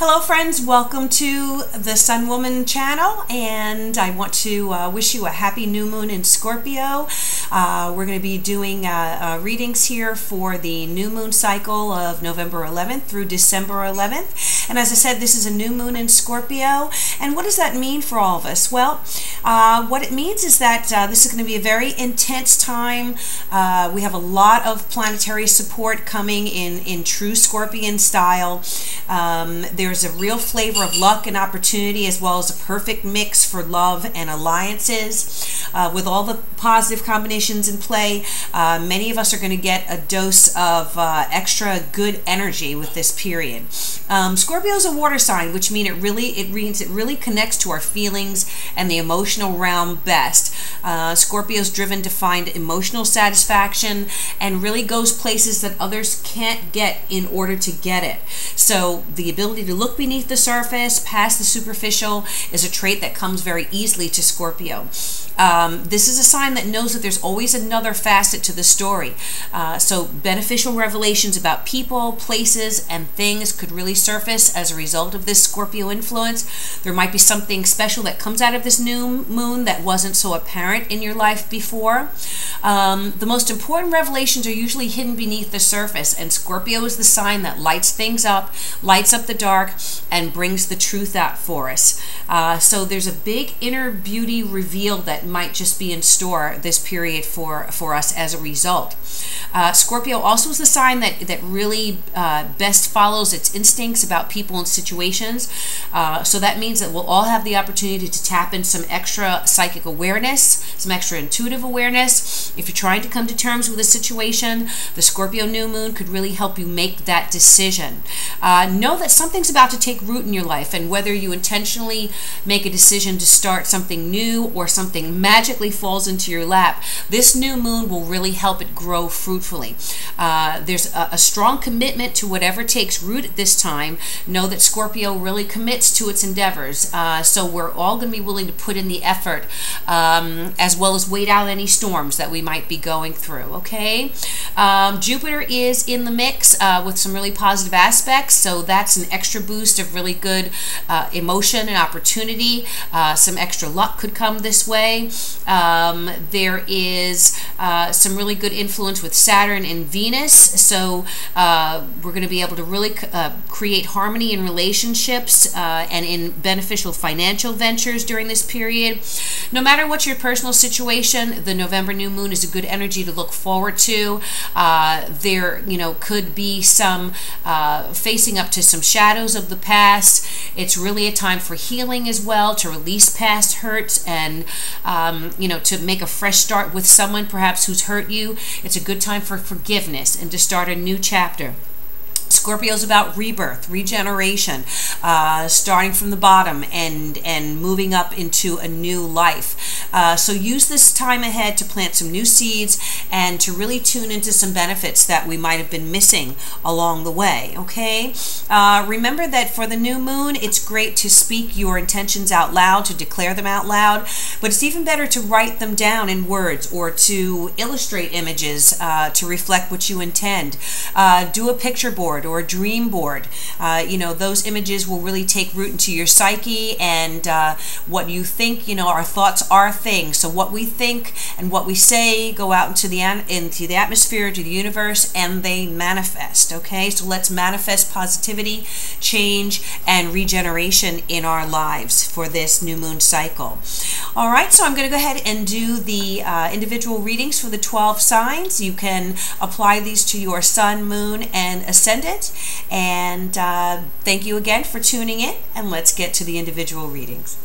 Hello friends, welcome to the SunWoman channel, and I want to wish you a happy new moon in Scorpio. We're going to be doing readings here for the new moon cycle of November 11th through December 11th. And as I said, this is a new moon in Scorpio. And what does that mean for all of us? Well, what it means is that this is going to be a very intense time. We have a lot of planetary support coming in true Scorpion style. There's a real flavor of luck and opportunity, as well as a perfect mix for love and alliances. With all the positive combinations in play, many of us are going to get a dose of extra good energy with this period. Scorpio is a water sign, which means it really connects to our feelings and the emotional realm best. Scorpio is driven to find emotional satisfaction and really goes places that others can't get in order to get it. So the ability to look beneath the surface, past the superficial, is a trait that comes very easily to Scorpio. This is a sign that knows that there's always another facet to the story. So beneficial revelations about people, places, and things could really surface as a result of this Scorpio influence. There might be something special that comes out of this new moon that wasn't so apparent in your life before. The most important revelations are usually hidden beneath the surface, and Scorpio is the sign that lights things up, lights up the dark, and brings the truth out for us. So there's a big inner beauty reveal that might just be in store this period for us as a result. Scorpio also is the sign that really best follows its instincts about people and situations. So that means that we'll all have the opportunity to tap in some extra psychic awareness, some extra intuitive awareness. If you're trying to come to terms with a situation, the Scorpio new moon could really help you make that decision. Know that something's about to take root in your life, and whether you intentionally make a decision to start something new or something magically falls into your lap, this new moon will really help it grow fruitfully. There's a strong commitment to whatever takes root at this time. Know that Scorpio really commits to its endeavors, so we're all going to be willing to put in the effort, as well as wait out any storms that we might be going through, okay? Jupiter is in the mix with some really positive aspects, so that's an extra boost of really good emotion and opportunity. Some extra luck could come this way. There is some really good influence with Saturn and Venus, so we're going to be able to really create harmony in relationships and in beneficial financial ventures during this period. No matter what your personal situation, the November new moon is a good energy to look forward to. There, could be some facing up to some shadows of the past. It's really a time for healing as well, to release past hurts and to make a fresh start with someone perhaps who's hurt you. It's a good time for forgiveness and to start a new chapter. Scorpio is about rebirth, regeneration, starting from the bottom and moving up into a new life. So use this time ahead to plant some new seeds and to really tune into some benefits that we might have been missing along the way, okay? Remember that for the new moon, it's great to speak your intentions out loud, to declare them out loud, but it's even better to write them down in words or to illustrate images to reflect what you intend. Do a picture board or a dream board. Those images will really take root into your psyche, and what you think, our thoughts are things. So what we think and what we say go out into the atmosphere, to the universe, and they manifest, okay? So let's manifest positivity, change, and regeneration in our lives for this new moon cycle. All right, so I'm going to go ahead and do the individual readings for the 12 signs. You can apply these to your sun, moon, and ascendant. And thank you again for tuning in, and let's get to the individual readings.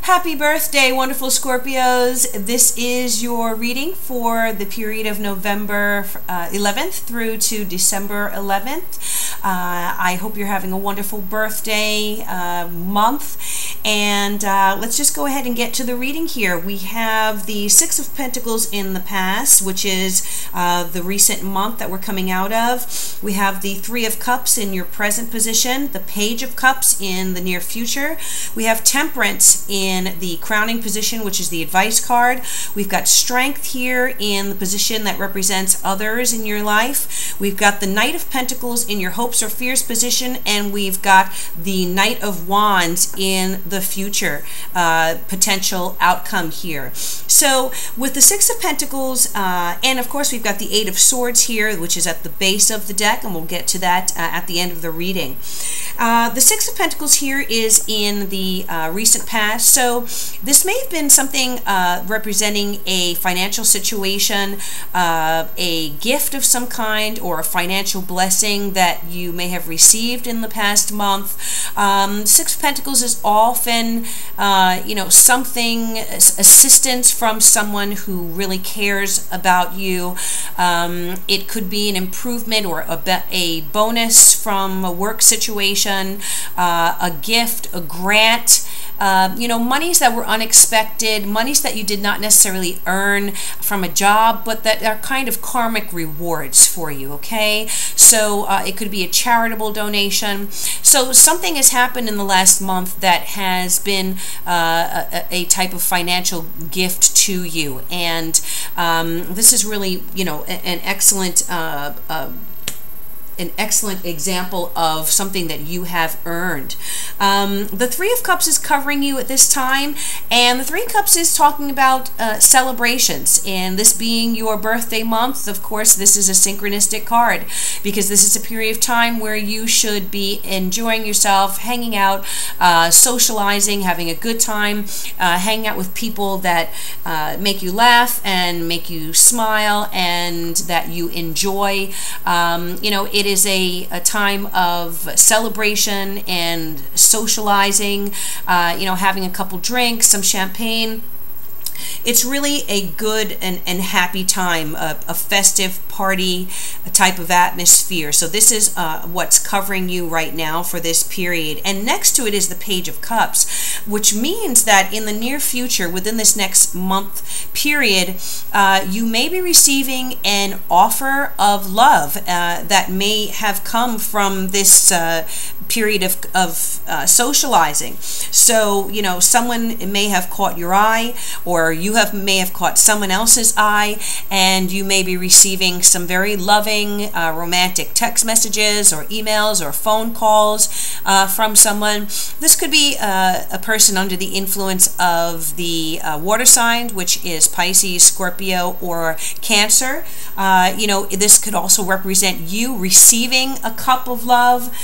Happy birthday, wonderful Scorpios. This is your reading for the period of November 11th through to December 11th. I hope you're having a wonderful birthday month. And let's just go ahead and get to the reading here. We have the Six of Pentacles in the past, which is the recent month that we're coming out of. We have the Three of Cups in your present position, the Page of Cups in the near future. We have Temperance in the crowning position, which is the advice card. We've got Strength here in the position that represents others in your life. We've got the Knight of Pentacles in your hope hopes or fears position, and we've got the Knight of Wands in the future potential outcome here. So with the Six of Pentacles, and of course we've got the Eight of Swords here, which is at the base of the deck, and we'll get to that at the end of the reading. The Six of Pentacles here is in the recent past, so this may have been something representing a financial situation, a gift of some kind, or a financial blessing that you may have received in the past month. Six of Pentacles is often, you know, something, assistance from someone who really cares about you. It could be an improvement or a bonus from a work situation, a gift, a grant, you know, monies that were unexpected, monies that you did not necessarily earn from a job, but that are kind of karmic rewards for you, okay? So it could be a charitable donation. So something has happened in the last month that has been a type of financial gift to you, and this is really, you know, an excellent example of something that you have earned. The Three of Cups is covering you at this time, and the Three of Cups is talking about celebrations, and this being your birthday month, of course, this is a synchronistic card, because this is a period of time where you should be enjoying yourself, hanging out, socializing, having a good time, hanging out with people that make you laugh and make you smile and that you enjoy. You know, it is a time of celebration and socializing, you know, having a couple drinks, some champagne. It's really a good and happy time, a festive party type of atmosphere. So this is what's covering you right now for this period. And next to it is the Page of Cups, which means that in the near future, within this next month period, you may be receiving an offer of love that may have come from this period of socializing. So, you know, someone may have caught your eye, or you may have caught someone else's eye, and you may be receiving some very loving romantic text messages or emails or phone calls from someone. This could be a person under the influence of the water sign, which is Pisces, Scorpio, or Cancer. You know, this could also represent you receiving a cup of love,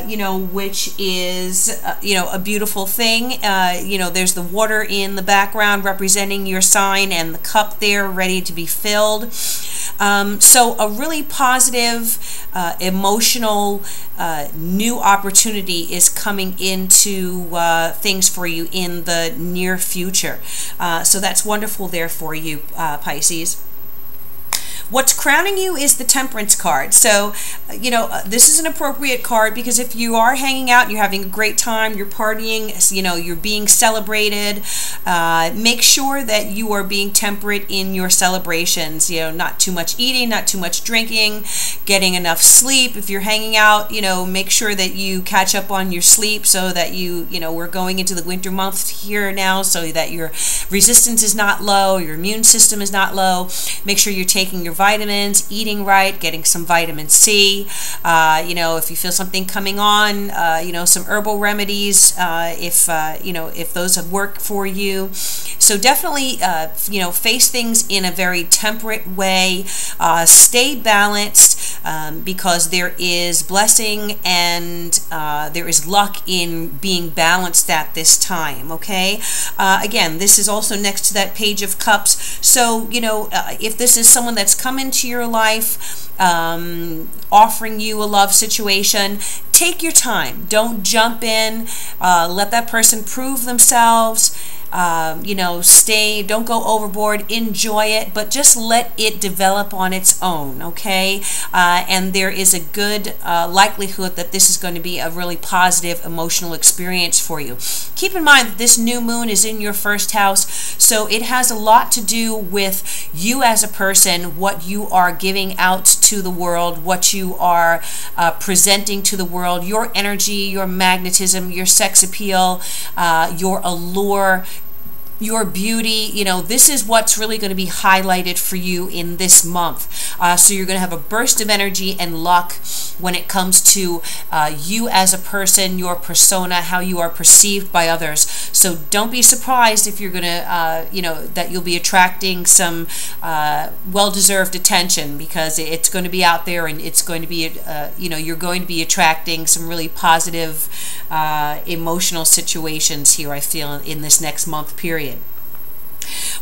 you know, which is, you know, a beautiful thing. You know, there's the water in the background representing your sign, and the cup there ready to be filled. So a really positive, emotional, new opportunity is coming into things for you in the near future. So that's wonderful there for you, Pisces. What's crowning you is the Temperance card. So, you know, this is an appropriate card because if you are hanging out, you're having a great time, you're partying, you know, you're being celebrated, make sure that you are being temperate in your celebrations. You know, not too much eating, not too much drinking, getting enough sleep. If you're hanging out, you know, make sure that you catch up on your sleep so that you know, we're going into the winter months here now, so that your resistance is not low, your immune system is not low. Make sure you're taking your vitamins, eating right, getting some vitamin C. You know, if you feel something coming on, you know, some herbal remedies, if you know, if those have worked for you. So definitely, you know, face things in a very temperate way. Stay balanced, because there is blessing and there is luck in being balanced at this time. Okay. Again, this is also next to that Page of Cups. So, you know, if this is someone that's come into your life, offering you a love situation, take your time. Don't jump in. Let that person prove themselves. You know, don't go overboard, enjoy it, but just let it develop on its own, okay? And there is a good likelihood that this is going to be a really positive emotional experience for you. Keep in mind that this new moon is in your first house, so it has a lot to do with you as a person, what you are giving out to the world, what you are presenting to the world, your energy, your magnetism, your sex appeal, your allure. your beauty. You know, this is what's really going to be highlighted for you in this month. So you're going to have a burst of energy and luck when it comes to you as a person, your persona, how you are perceived by others. So don't be surprised if you're going to, you know, that you'll be attracting some well-deserved attention, because it's going to be out there, and it's going to be, you know, you're going to be attracting some really positive emotional situations here, I feel, in this next month period.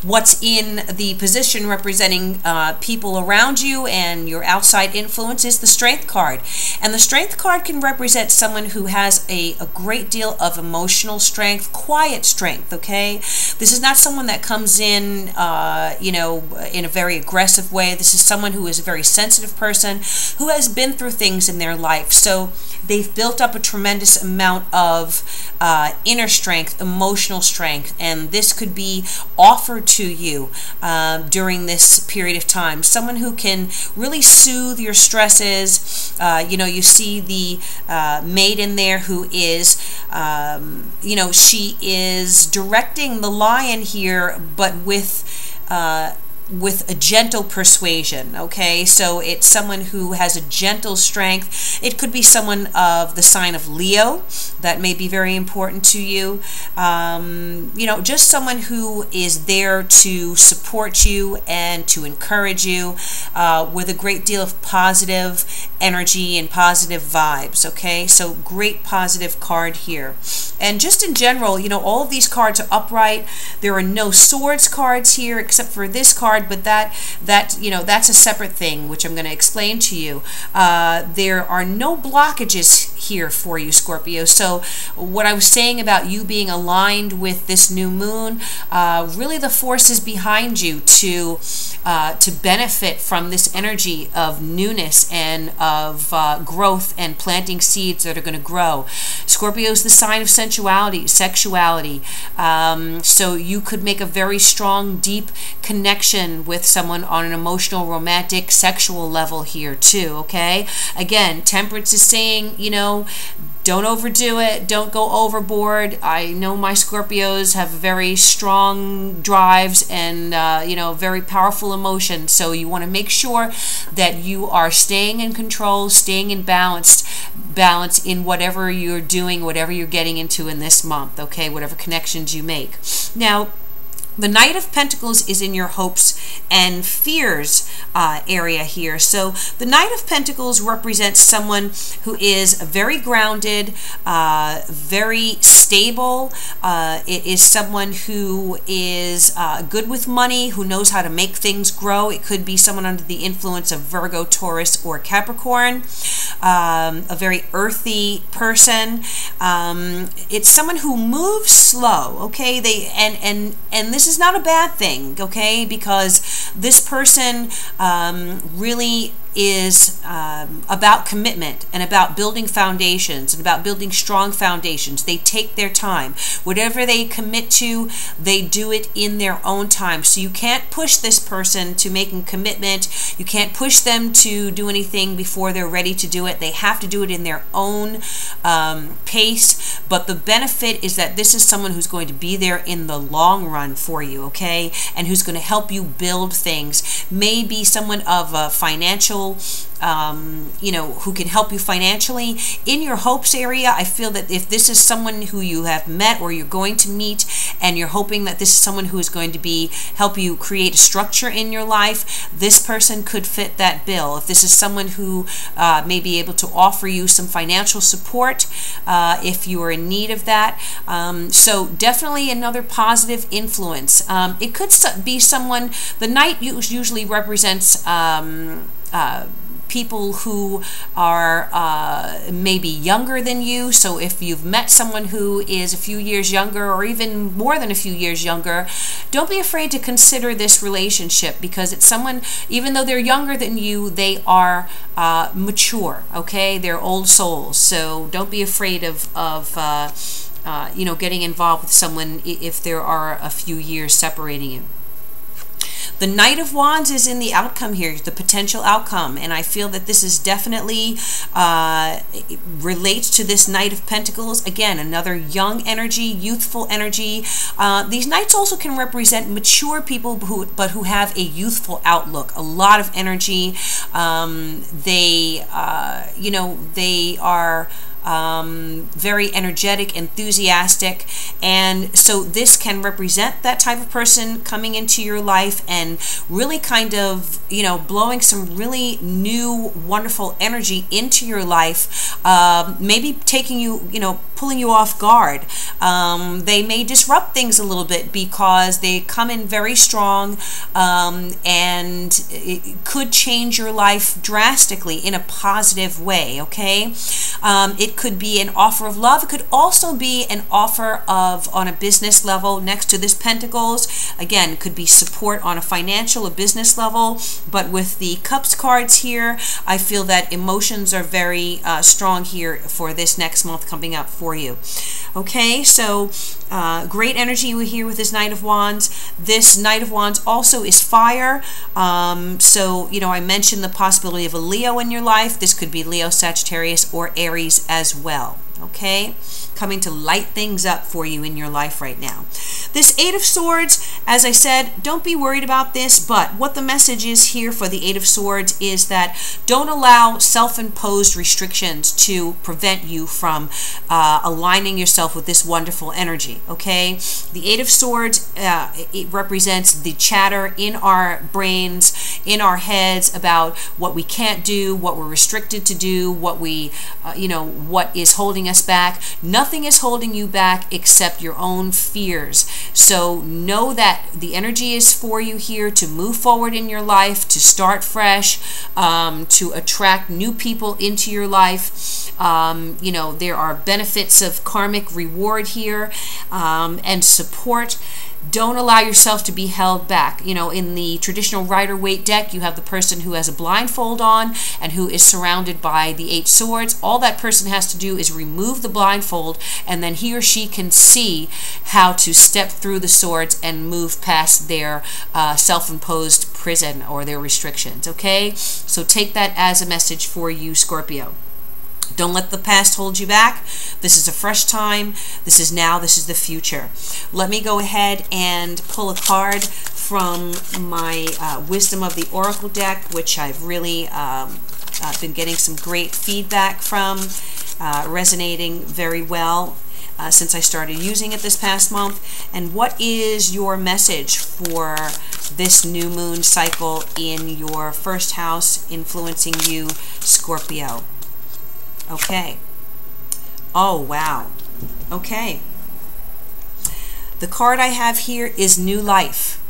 What's in the position representing people around you and your outside influence is the Strength card. And the Strength card can represent someone who has a great deal of emotional strength, quiet strength, okay? This is not someone that comes in, you know, in a very aggressive way. This is someone who is a very sensitive person who has been through things in their life. So they've built up a tremendous amount of inner strength, emotional strength, and this could be offered to you during this period of time. Someone who can really soothe your stresses. You know, you see the maid in there who is, you know, she is directing the lion here, but with a gentle persuasion, okay? So it's someone who has a gentle strength. It could be someone of the sign of Leo. That may be very important to you. You know, just someone who is there to support you and to encourage you with a great deal of positive energy and positive vibes, okay? So great positive card here. And just in general, you know, all of these cards are upright. There are no swords cards here except for this card, but that you know, that's a separate thing, which I'm going to explain to you. There are no blockages here for you, Scorpio. So what I was saying about you being aligned with this new moon, really the force is behind you to benefit from this energy of newness and of growth and planting seeds that are going to grow. Scorpio is the sign of sensuality, sexuality. So you could make a very strong, deep connection with someone on an emotional, romantic, sexual level here too, okay? Again, Temperance is saying, you know, don't overdo it. Don't go overboard. I know my Scorpios have very strong drives and, you know, very powerful emotions. So you want to make sure that you are staying in control, staying in balance in whatever you're doing, whatever you're getting into in this month, okay? Whatever connections you make. Now, the Knight of Pentacles is in your hopes and fears area here. So the Knight of Pentacles represents someone who is very grounded, very stable. It is someone who is good with money, who knows how to make things grow. It could be someone under the influence of Virgo, Taurus, or Capricorn. A very earthy person. It's someone who moves slow, okay? And this is not a bad thing, okay? Because this person really is about commitment and about building foundations and about building strong foundations. They take their time. Whatever they commit to, they do it in their own time. So you can't push this person to making commitment. You can't push them to do anything before they're ready to do it. They have to do it in their own pace. But the benefit is that this is someone who's going to be there in the long run for you, okay? And who's going to help you build things. Maybe someone of a financial, you know, who can help you financially. In your hopes area, I feel that if this is someone who you have met or you're going to meet, and you're hoping that this is someone who is going to help you create a structure in your life, this person could fit that bill. If this is someone who may be able to offer you some financial support if you are in need of that. So definitely another positive influence. It could be someone, the Knight usually represents people who are maybe younger than you. So if you've met someone who is a few years younger or even more than a few years younger, don't be afraid to consider this relationship, because it's someone, even though they're younger than you, they are mature, okay? They're old souls. So don't be afraid of you know, getting involved with someone if there are a few years separating you. The Knight of Wands is in the outcome here, the potential outcome, and I feel that this is definitely relates to this Knight of Pentacles. Again, another young energy, youthful energy. These Knights also can represent mature people who have a youthful outlook, a lot of energy. They are very energetic, enthusiastic, and so this can represent that type of person coming into your life and really kind of, blowing some really new, wonderful energy into your life, maybe taking you, pulling you off guard. They may disrupt things a little bit because they come in very strong, and it could change your life drastically in a positive way, okay? It could be an offer of love. It could also be an offer of, on a business level, next to this Pentacles. Again, it could be support on a financial, a business level. But with the Cups cards here, I feel that emotions are very strong here for this next month coming up for you. Okay, so great energy here with this Knight of Wands. This Knight of Wands also is fire. So, I mentioned the possibility of a Leo in your life. This could be Leo, Sagittarius, or Aries as well. Okay, coming to light things up for you in your life right now. This Eight of Swords, as I said, don't be worried about this, but what the message is here for the Eight of Swords is that don't allow self-imposed restrictions to prevent you from aligning yourself with this wonderful energy, okay? The Eight of Swords, it represents the chatter in our brains, in our heads about what we can't do, what we're restricted to do, what we, what is holding us back. Nothing is holding you back except your own fears. So know that the energy is for you here to move forward in your life, to start fresh, to attract new people into your life. There are benefits of karmic reward here, and support. Don't allow yourself to be held back. In the traditional Rider-Waite deck, you have the person who has a blindfold on and who is surrounded by the Eight Swords. All that person has to do is remove the blindfold, and then he or she can see how to step through the swords and move past their self-imposed prison or their restrictions, okay? So take that as a message for you, Scorpio. Don't let the past hold you back. This is a fresh time. This is now. This is the future. Let me go ahead and pull a card from my Wisdom of the Oracle deck, which I've really been getting some great feedback from, resonating very well since I started using it this past month. And what is your message for this new moon cycle in your first house, influencing you, Scorpio? Okay. Oh, wow. Okay. The card I have here is New Life.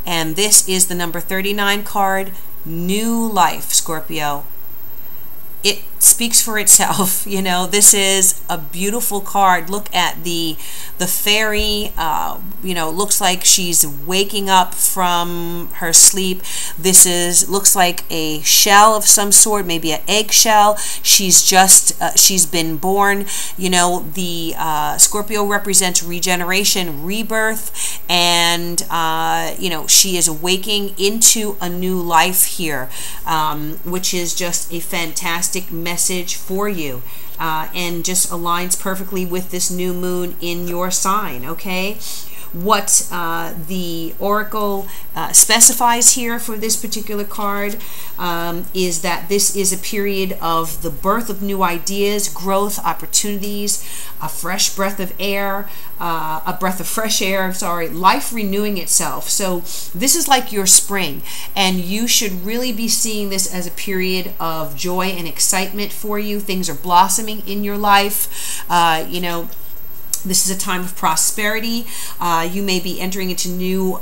And this is the number 39 card, New Life, Scorpio. It speaks for itself. This is a beautiful card. Look at the fairy. Looks like she's waking up from her sleep. This looks like a shell of some sort, maybe an eggshell. She's been born. The Scorpio represents regeneration, rebirth, and she is awaking into a new life here, which is just a fantastic message for you, and just aligns perfectly with this new moon in your sign, okay? What the Oracle specifies here for this particular card is that this is a period of the birth of new ideas, growth, opportunities, a fresh breath of air, a breath of fresh air, life renewing itself. So this is like your spring, and you should really be seeing this as a period of joy and excitement for you. Things are blossoming in your life. This is a time of prosperity. You may be entering into new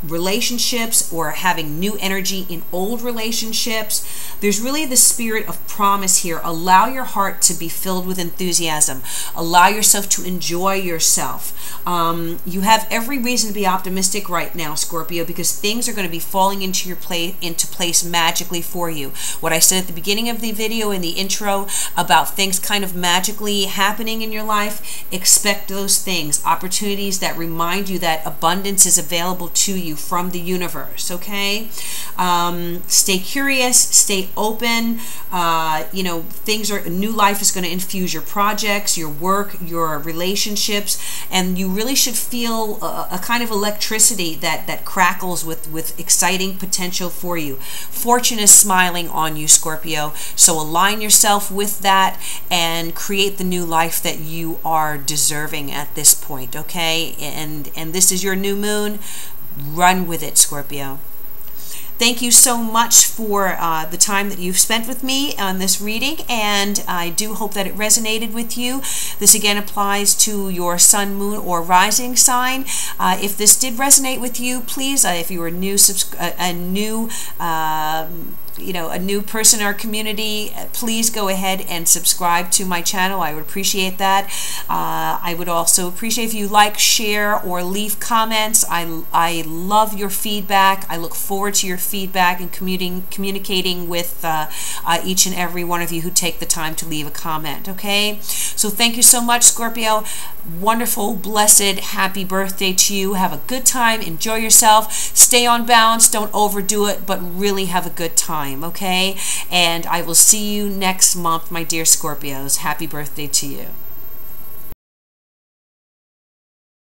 relationships or having new energy in old relationships. There's really the spirit of promise here. Allow your heart to be filled with enthusiasm. Allow yourself to enjoy yourself. You have every reason to be optimistic right now, Scorpio, because things are going to be falling into place magically for you. What I said at the beginning of the video in the intro about things kind of magically happening in your life, expect expect those things, opportunities that remind you that abundance is available to you from the universe, okay? Stay curious, stay open. You know, new life is going to infuse your projects, your work, your relationships, and you really should feel a kind of electricity that crackles with exciting potential for you. Fortune is smiling on you, Scorpio, so align yourself with that and create the new life that you are deserving at this point, okay? And this is your new moon. Run with it, Scorpio. Thank you so much for the time that you've spent with me on this reading, and I do hope that it resonated with you. This again applies to your sun, moon, or rising sign. If this did resonate with you, please, if you are a new person in our community, please go ahead and subscribe to my channel. I would appreciate that. I would also appreciate if you like, share, or leave comments. I love your feedback. I look forward to your feedback and communicating with each and every one of you who take the time to leave a comment, okay? So thank you so much, Scorpio. Wonderful, blessed, happy birthday to you. Have a good time. Enjoy yourself. Stay on balance. Don't overdo it, but really have a good time, okay? And I will see you next month, my dear Scorpios. Happy birthday to you.